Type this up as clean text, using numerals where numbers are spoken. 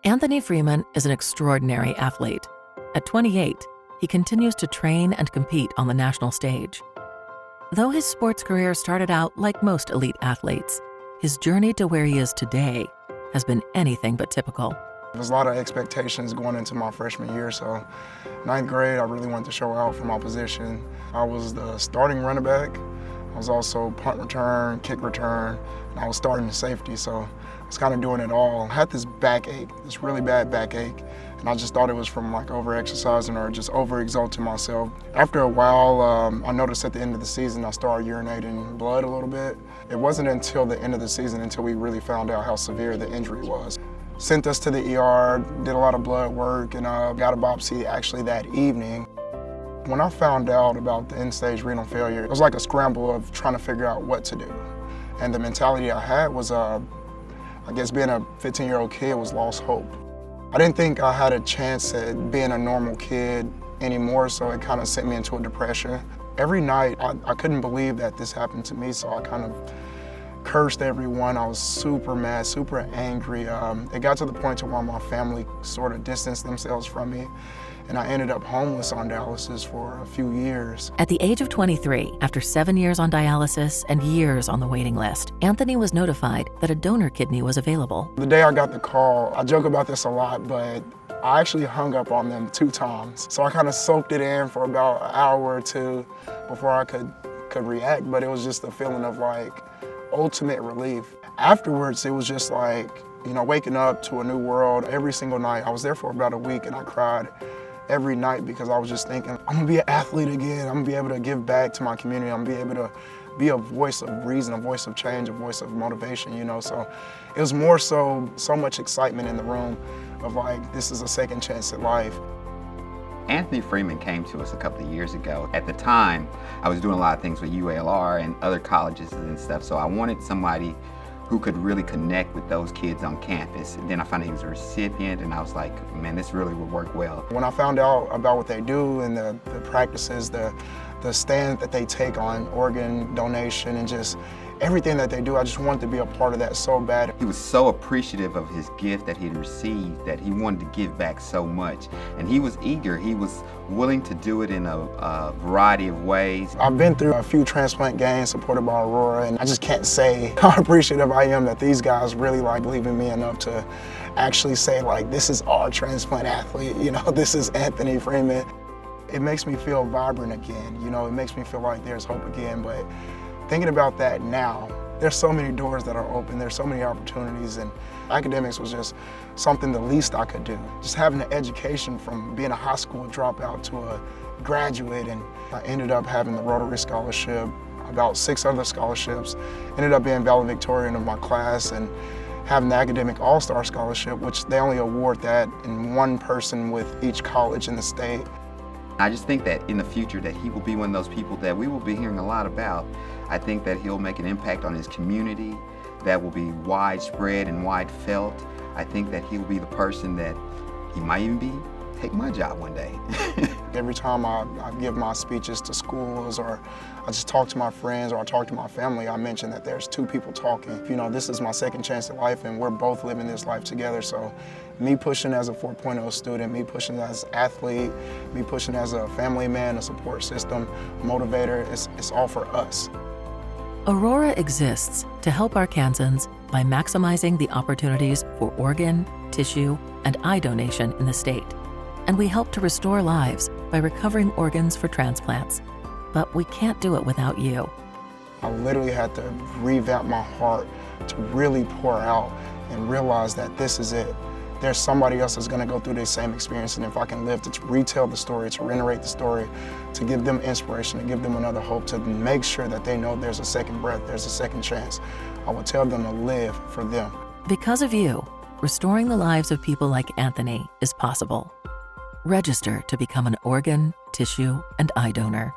Anthony Freeman is an extraordinary athlete. At 28, he continues to train and compete on the national stage. Though his sports career started out like most elite athletes, his journey to where he is today has been anything but typical. There's a lot of expectations going into my freshman year, so ninth grade, I really wanted to show out for my position. I was the starting running back. I was also punt return, kick return, and I was starting safety, so I was kind of doing it all. I had this backache, this really bad backache, and I just thought it was from like over-exercising or just over-exalting myself. After a while, I noticed at the end of the season, I started urinating blood a little bit. It wasn't until the end of the season until we really found out how severe the injury was. Sent us to the ER, did a lot of blood work, and got a biopsy actually that evening. When I found out about the end-stage renal failure, it was like a scramble of trying to figure out what to do. And the mentality I had was, I guess being a 15-year-old kid was lost hope. I didn't think I had a chance at being a normal kid anymore, so it kind of sent me into a depression. Every night, I couldn't believe that this happened to me, so I kind of cursed everyone. I was super mad, super angry. It got to the point to where my family sort of distanced themselves from me, and I ended up homeless on dialysis for a few years. At the age of 23, after 7 years on dialysis and years on the waiting list, Anthony was notified that a donor kidney was available. The day I got the call, I joke about this a lot, but I actually hung up on them 2 times. So I kind of soaked it in for about an hour or two before I could react, but it was just a feeling of like ultimate relief. Afterwards, it was just like, you know, waking up to a new world every single night. I was there for about a week and I cried every night because I was just thinking, I'm gonna be an athlete again. I'm gonna be able to give back to my community. I'm gonna be able to be a voice of reason, a voice of change, a voice of motivation, you know? So it was more so much excitement in the room of like, this is a second chance at life. Anthony Freeman came to us a couple of years ago. At the time, I was doing a lot of things with UALR and other colleges and stuff, so I wanted somebody who could really connect with those kids on campus. And then I found out he was a recipient, and I was like, man, this really would work well. When I found out about what they do and the practices, the stand that they take on organ donation and just everything that they do, I just wanted to be a part of that so bad. He was so appreciative of his gift that he'd received that he wanted to give back so much. And he was eager. He was willing to do it in a variety of ways. I've been through a few transplant games supported by Aurora, and I just can't say how appreciative I am that these guys really like believe in me enough to actually say like, this is our transplant athlete, you know, this is Anthony Freeman. It makes me feel vibrant again, you know, it makes me feel like there's hope again, but thinking about that now, there's so many doors that are open, there's so many opportunities, and academics was just something the least I could do. Just having an education from being a high school dropout to a graduate, and I ended up having the Rotary Scholarship, about 6 other scholarships, ended up being valedictorian of my class, and having the Academic All-Star Scholarship, which they only award that in one person with each college in the state. I just think that in the future that he will be one of those people that we will be hearing a lot about. I think that he'll make an impact on his community that will be widespread and wide felt. I think that he'll be the person that he might even take my job one day. Every time I give my speeches to schools, or I just talk to my friends, or I talk to my family, I mention that there's 2 people talking. You know, this is my second chance at life, and we're both living this life together. So me pushing as a 4.0 student, me pushing as an athlete, me pushing as a family man, a support system, motivator, it's all for us. Aurora exists to help Arkansans by maximizing the opportunities for organ, tissue, and eye donation in the state. And we help to restore lives by recovering organs for transplants. But we can't do it without you. I literally had to revamp my heart to really pour out and realize that this is it. There's somebody else that's gonna go through the same experience, and if I can live to retell the story, to reiterate the story, to give them inspiration, to give them another hope, to make sure that they know there's a second breath, there's a second chance, I will tell them to live for them. Because of you, restoring the lives of people like Anthony is possible. Register to become an organ, tissue, and eye donor.